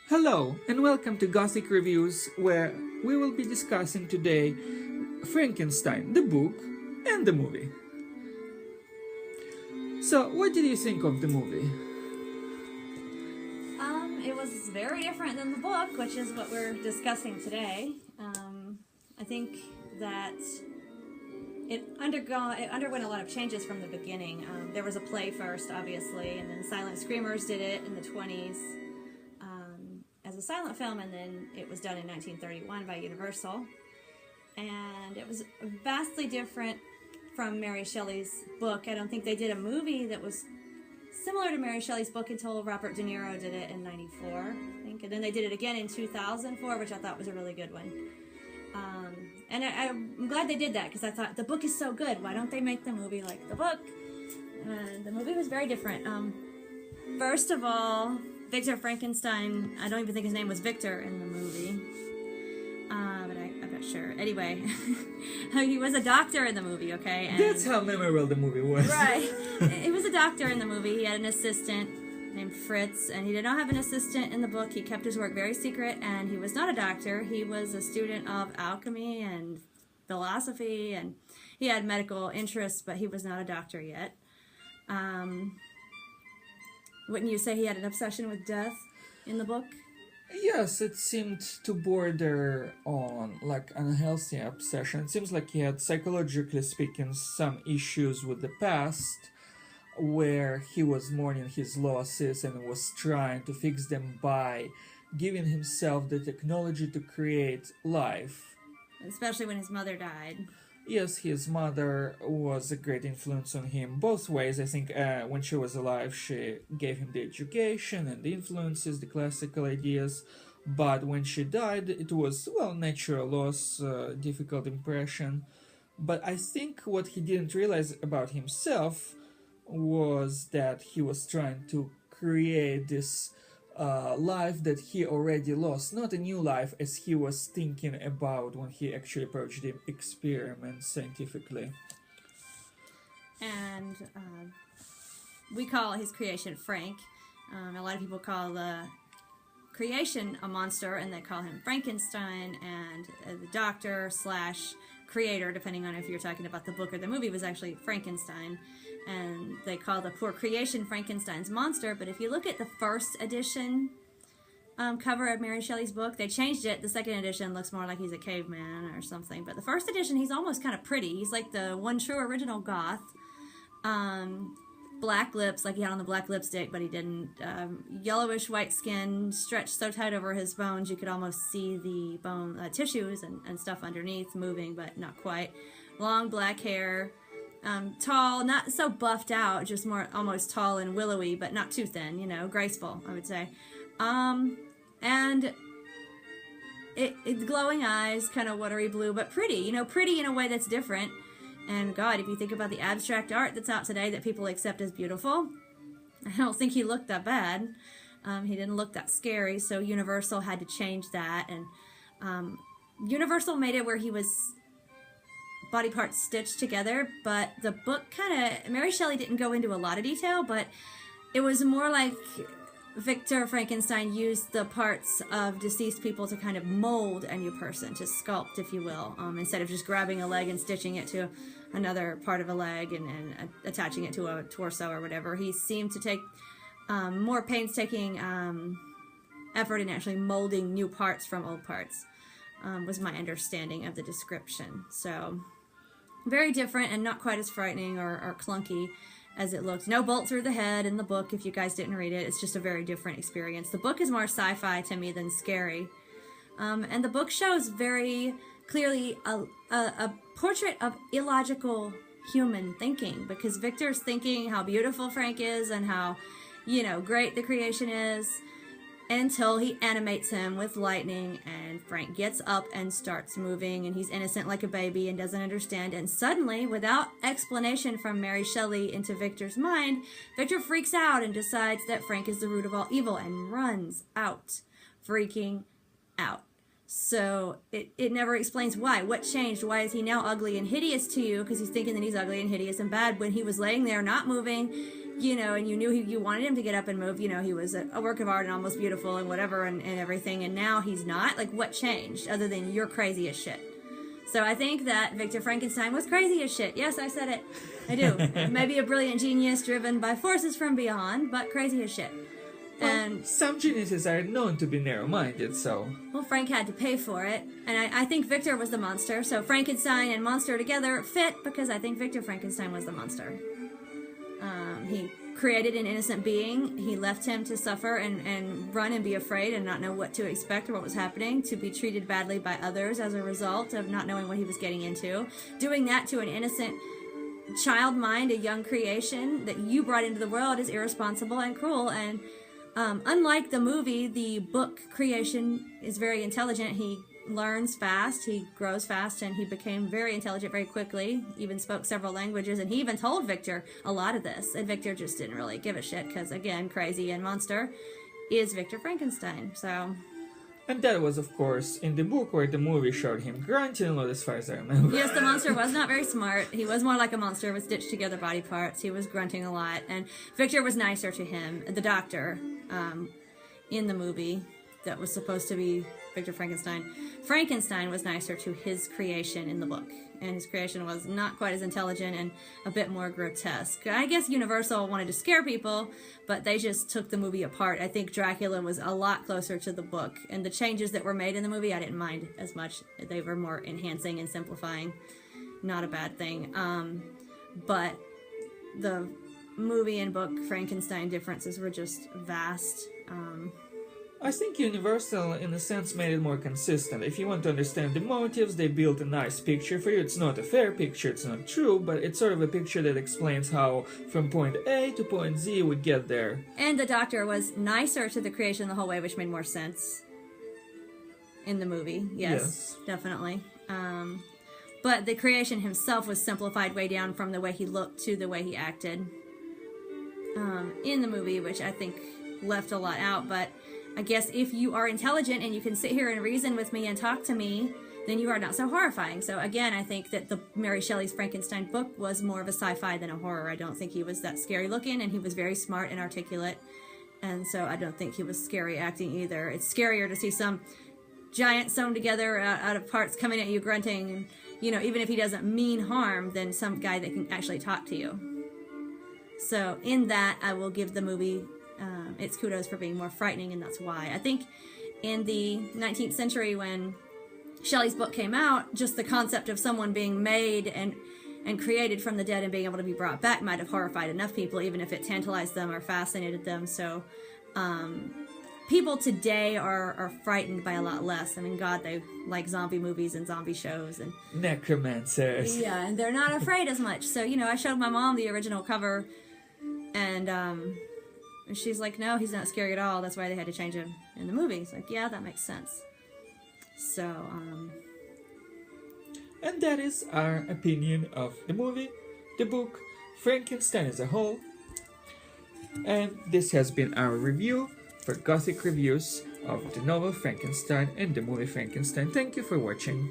Hello and welcome to Gothic Reviews, where we will be discussing today Frankenstein, the book and the movie. So, what did you think of the movie? It was very different than the book, which is what we're discussing today. I think that it underwent a lot of changes from the beginning. There was a play first, obviously, and then Silent Screamers did it in the 20s as a silent film, and then it was done in 1931 by Universal. And it was vastly different from Mary Shelley's book. I don't think they did a movie that was similar to Mary Shelley's book until Robert De Niro did it in '94, I think. And then they did it again in 2004, which I thought was a really good one. And I'm glad they did that, because I thought, the book is so good, why don't they make the movie like the book? The movie was very different. First of all, Victor Frankenstein, I don't even think his name was Victor in the movie. But I'm not sure. Anyway, he was a doctor in the movie, okay? And That's how memorable the movie was. Right. He was a doctor in the movie. He had an assistant named Fritz, and he did not have an assistant in the book. He kept his work very secret, and he was not a doctor. He was a student of alchemy and philosophy, and he had medical interests, but he was not a doctor yet. Wouldn't you say he had an obsession with death in the book? Yes, it seemed to border on like unhealthy obsession. It seems like he had, psychologically speaking, some issues with the past, where he was mourning his losses and was trying to fix them by giving himself the technology to create life. Especially when his mother died. Yes, his mother was a great influence on him both ways. I think when she was alive, she gave him the education and the influences, the classical ideas. But when she died, it was, well, natural loss, difficult impression. But I think what he didn't realize about himself was that he was trying to create this life that he already lost, not a new life as he was thinking about when he actually approached the experiment scientifically. And we call his creation Frank. A lot of people call the creation a monster, and they call him Frankenstein, and the doctor slash creator, depending on if you're talking about the book or the movie, was actually Frankenstein. And they call the poor creation Frankenstein's monster. But if you look at the first edition cover of Mary Shelley's book, they changed it. The second edition looks more like he's a caveman or something. But the first edition, he's almost kind of pretty. He's like the one true original goth. Black lips, like he had on the black lipstick, but he didn't. Yellowish white skin, stretched so tight over his bones you could almost see the bone tissues and stuff underneath moving, but not quite. Long black hair. Tall, not so buffed out, just more almost tall and willowy, but not too thin, graceful, I would say. And it glowing eyes, kind of watery blue, but pretty, pretty in a way that's different. And God, if you think about the abstract art that's out today that people accept as beautiful, I don't think he looked that bad. He didn't look that scary, so Universal had to change that. And Universal made it where he was body parts stitched together, but the book Mary Shelley didn't go into a lot of detail, but it was more like Victor Frankenstein used the parts of deceased people to kind of mold a new person, to sculpt, if you will, instead of just grabbing a leg and stitching it to another part of a leg and attaching it to a torso or whatever. He seemed to take more painstaking effort in actually molding new parts from old parts, was my understanding of the description. So very different and not quite as frightening or clunky as it looked. No bolt through the head in the book, if you guys didn't read it. It's just a very different experience. The book is more sci-fi to me than scary. And the book shows very clearly a portrait of illogical human thinking, because Victor's thinking how beautiful Frank is and how, great the creation is, until he animates him with lightning, and Frank gets up and starts moving, and he's innocent like a baby and doesn't understand. And suddenly, without explanation from Mary Shelley into Victor's mind, Victor freaks out and decides that Frank is the root of all evil and runs out, freaking out. So it never explains why. What changed? Why is he now ugly and hideous to you? Because he's thinking that he's ugly and hideous and bad when he was laying there not moving, and you knew you wanted him to get up and move. He was a work of art and almost beautiful and whatever and everything, and now he's not. Like, what changed other than you're crazy as shit? So I think that Victor Frankenstein was crazy as shit. Yes, I said it. I do. Maybe a brilliant genius driven by forces from beyond, but crazy as shit. Well, and some geniuses are known to be narrow-minded, so... Well, Frank had to pay for it, and I think Victor was the monster, so Frankenstein and monster together fit, because I think Victor Frankenstein was the monster. He created an innocent being. He left him to suffer and run and be afraid and not know what to expect or what was happening, to be treated badly by others as a result of not knowing what he was getting into. Doing that to an innocent child mind, a young creation that you brought into the world, is irresponsible and cruel. And unlike the movie, the book creation is very intelligent. He learns fast, he grows fast, and he became very intelligent very quickly, even spoke several languages, and he even told Victor a lot of this, and Victor just didn't really give a shit, because again, crazy and monster is Victor Frankenstein. So, and that was, of course, in the book, where the movie showed him grunting a lot, as far as I remember. Yes, the monster was not very smart. He was more like a monster with stitched together body parts. He was grunting a lot, and Victor was nicer to him. The doctor, in the movie, that was supposed to be Victor Frankenstein. Frankenstein was nicer to his creation in the book, and his creation was not quite as intelligent and a bit more grotesque. I guess Universal wanted to scare people, but they just took the movie apart. I think Dracula was a lot closer to the book, and the changes that were made in the movie I didn't mind as much. They were more enhancing and simplifying. Not a bad thing. But the movie and book Frankenstein differences were just vast. I think Universal, in a sense, made it more consistent. If you want to understand the motives, they built a nice picture for you. It's not a fair picture, it's not true, but it's sort of a picture that explains how from point A to point Z we get there. And the doctor was nicer to the creation the whole way, which made more sense in the movie. Yes. Definitely. But the creation himself was simplified way down from the way he looked to the way he acted in the movie, which I think left a lot out. But I guess if you are intelligent and you can sit here and reason with me and talk to me, then you are not so horrifying. So again, I think that the Mary Shelley's Frankenstein book was more of a sci-fi than a horror. I don't think he was that scary looking, and he was very smart and articulate. And so I don't think he was scary acting either. It's scarier to see some giant sewn together out of parts coming at you grunting, and, even if he doesn't mean harm, than some guy that can actually talk to you. So in that, I will give the movie its kudos for being more frightening, and that's why. I think in the 19th century, when Shelley's book came out, just the concept of someone being made and created from the dead and being able to be brought back might have horrified enough people, even if it tantalized them or fascinated them. So people today are frightened by a lot less. I mean, God, they like zombie movies and zombie shows and necromancers. Yeah, and they're not afraid as much. So, I showed my mom the original cover, and she's like, no, he's not scary at all. That's why they had to change him in the movie. It's like, yeah, that makes sense. So, and that is our opinion of the movie, the book, Frankenstein as a whole. And this has been our review for Gothic Reviews of the novel Frankenstein and the movie Frankenstein. Thank you for watching.